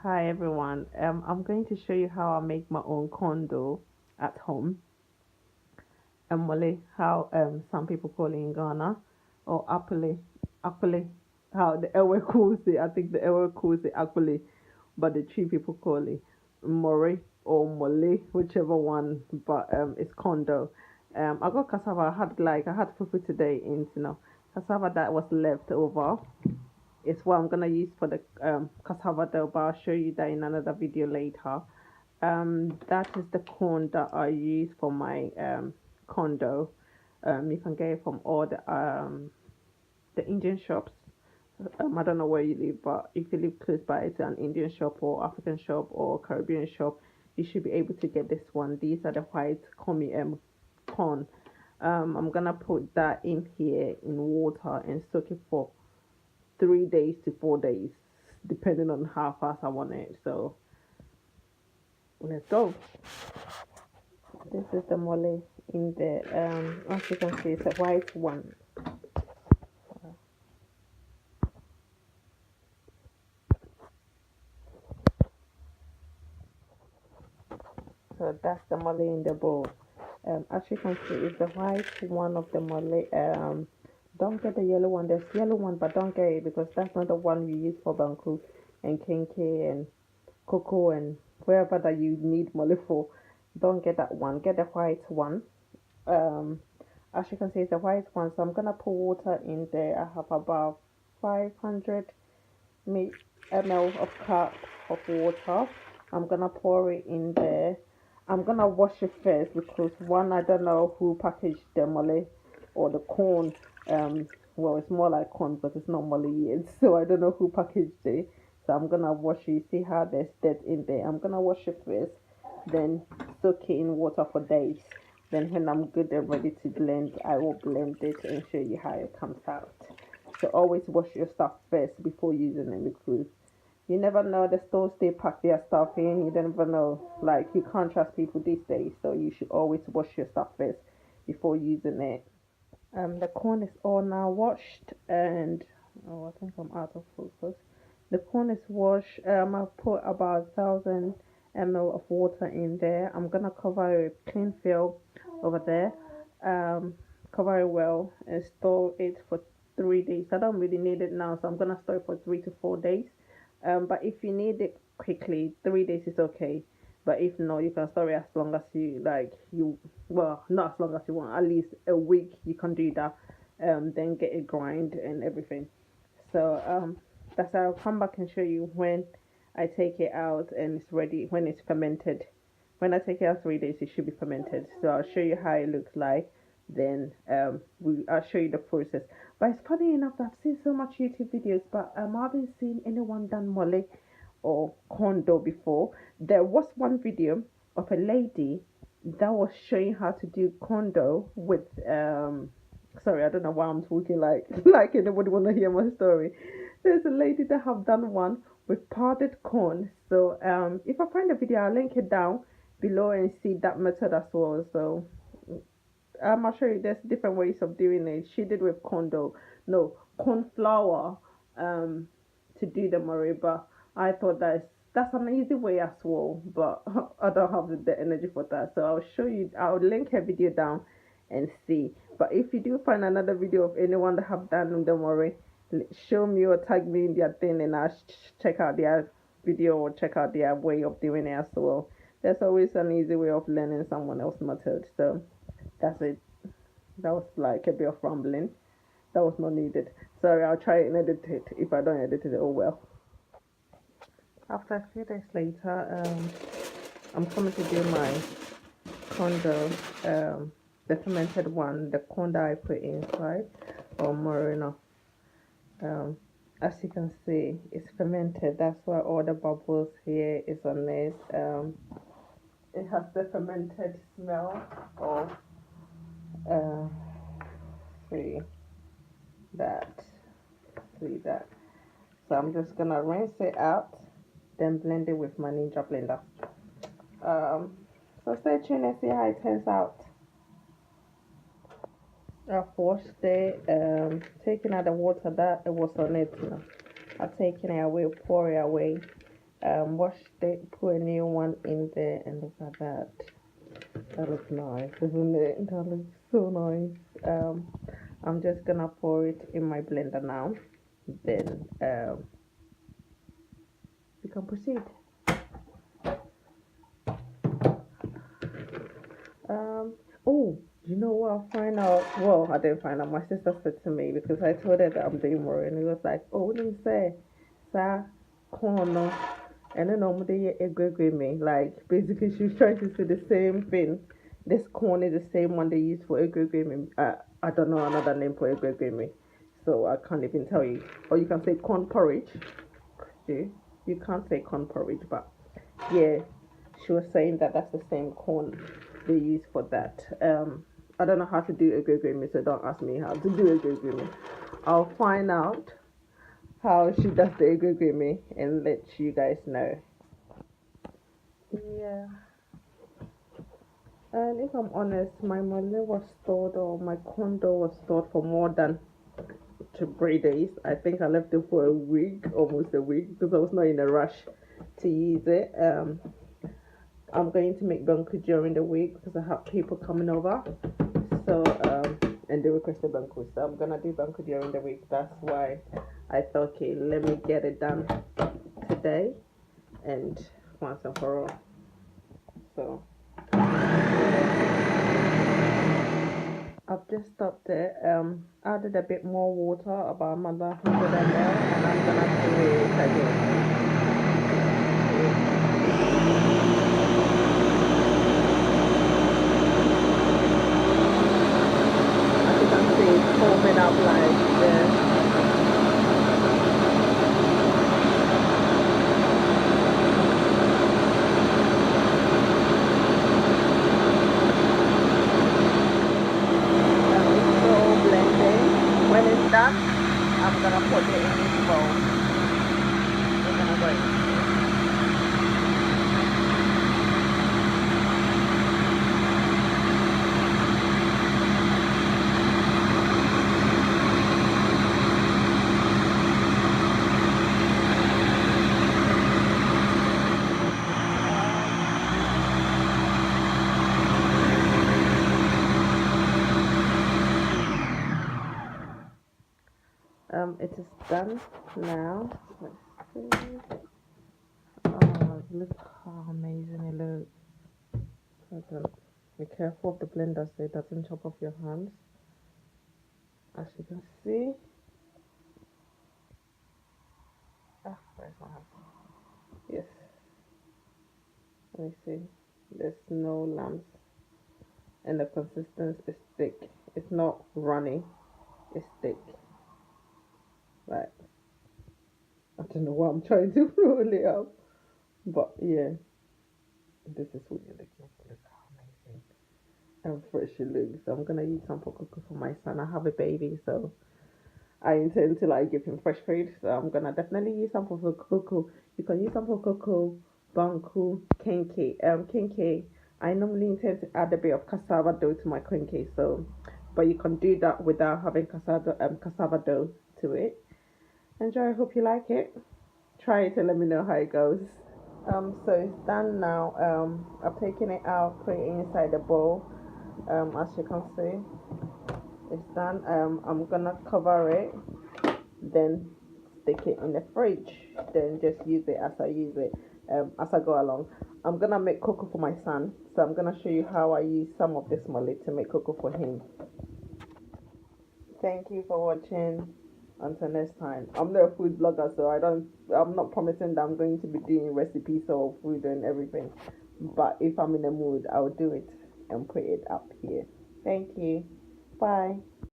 Hi everyone. I'm going to show you how I make my own condo at home. Mole, how some people call it in Ghana, or apple, how the Ewe calls it. I think the Ewe calls it apple, but the tree people call it more or mole, whichever one. But it's condo. I got cassava. I had fufu today in cassava that was left over. It's what I'm gonna use for the cassava dough, but I'll show you that in another video later. That is the corn that I use for my condo. You can get it from all the Indian shops. I don't know where you live, but if you live close by to an Indian shop or African shop or Caribbean shop, you should be able to get this one. These are the white corn. I'm gonna put that in here in water and soak it for 3 days to 4 days, depending on how fast I want it. So let's go. This is the mole in the as you can see, it's a white one. So that's the mole in the bowl. As you can see, it's the white one of the mole. Don't get the yellow one. There's yellow one, but don't get it because that's not the one you use for banku and kenke and cocoa and wherever that you need mole for. Don't get that one. Get the white one. Um, as you can see, it's a white one. So I'm gonna put water in there. I have about 500 ml of cup of water. I'm gonna pour it in there. I'm gonna wash it first because one, I don't know who packaged the mole or the corn. Well, it's more like corn, but it's not mole yet. So I don't know who packaged it. So I'm gonna wash it. See how there's dirt in there. I'm gonna wash it first, then soak it in water for days. Then when I'm good and ready to blend, I will blend it and show you how it comes out. So always wash your stuff first before using it because you never know, the stores they pack their stuff in. You never know. Like, you can't trust people these days, so you should always wash your stuff first before using it. The corn is all now washed, and oh, I think I'm out of focus. The corn is washed. I put about 1,000 ml of water in there. I'm gonna cover it with clean film over there. Um, Cover it well and store it for 3 days. I don't really need it now, so I'm gonna store it for 3 to 4 days. But if you need it quickly, 3 days is okay. But if not, you can store it as long as you like. Well, not as long as you want. At least a week, you can do that. Then get it grind and everything. So that's how I'll come back and show you when I take it out and it's ready. When it's fermented. When I take it out 3 days, it should be fermented. So I'll show you how it looks like. Then I'll show you the process. But it's funny enough that I've seen so much YouTube videos, but I haven't seen anyone done mole or condo before. There was one video of a lady that was showing how to do condo with sorry, I don't know why I'm talking like like anybody wanna hear my story. There's a lady that have done one with powdered corn. So if I find the video, I'll link it down below and see that method as well. So I'll show you there's different ways of doing it. She did with condo, no, corn flour, to do the moriba. I thought that's an easy way as well, but I don't have the energy for that. So I'll show you. I'll link her video down and see. But if you do find another video of anyone that have done the mori, show me or tag me in their thing, and I'll check out their video or check out their way of doing it as well. There's always an easy way of learning someone else's method. So that's it. That was like a bit of rambling. That was not needed. Sorry, I'll try and edit it. If I don't edit it, oh well. After a few days later, I'm coming to do my condo, the fermented one, the corn that I put inside, or morino. Um, as you can see, it's fermented. That's why all the bubbles here is on it. It has the fermented smell of uh, see that, see that. So I'm just gonna rinse it out, then blend it with my Ninja blender. So stay tuned and see how it turns out. I've washed it, taking out the water that it was on it. I've taken it away, pour it away. Washed it, put a new one in there, and look at that. That looks nice, isn't it? That looks so nice. I'm just gonna pour it in my blender now. Then we can proceed. Oh, you know what? I find out. Well, I didn't find out. My sister said to me because I told her that I'm doing more, and it was like, oh, let me say, sa corn, no. And then they agree me. Like basically, she was trying to say the same thing. This corn is the same one they use for agree me. I don't know another name for agree me, so I can't even tell you. Or you can say corn porridge. See, you can't say corn porridge, but yeah, she was saying that that's the same corn they use for that. I don't know how to do agree, so don't ask me how to do agree. I'll find out how she does the agree and let you guys know. Yeah. And if I'm honest, my money was stored or my condo was stored for more than 3 days. I think I left it for a week, almost a week, because I was not in a rush to use it. I'm going to make banku during the week because I have people coming over. So and they requested banku, so I'm gonna do banku during the week. That's why I thought, okay, let me get it done today and once and for all. So I've just stopped it. Added a bit more water, about another 100 ml, and I'm gonna do it again. As you can see, it's foaming up like this. When it's done, I'm gonna put it in this bowl. We're gonna go in. It is done now. Let's see. Oh, look how amazing it looks. Be careful of the blender so it doesn't chop off your hands. As you can see. Where's my hand? Yes. Let me see. There's no lumps. And the consistency is thick. It's not runny. It's thick. Like, I don't know why I'm trying to roll it up. But yeah. This is what you're looking for. Look how amazing and fresh it looks. I'm gonna use some for cocoa for my son. I have a baby, so I intend to like give him fresh food. So I'm gonna definitely use some for cocoa. You can use some for cocoa, banku, kenke. Kenke. I normally intend to add a bit of cassava dough to my kenke. So, but you can do that without having cassava dough to it. Enjoy. I hope you like it. Try it and let me know how it goes. So it's done now. I've taken it out, put it inside the bowl. As you can see, it's done. I'm gonna cover it, then stick it in the fridge. Then just use it as I use it. As I go along. I'm gonna make cocoa for my son, so I'm gonna show you how I use some of this mullet to make cocoa for him. Thank you for watching. Until next time. I'm not a food blogger, so I'm not promising that I'm going to be doing recipes or food and everything. But if I'm in a mood, I'll do it and put it up here. Thank you. Bye.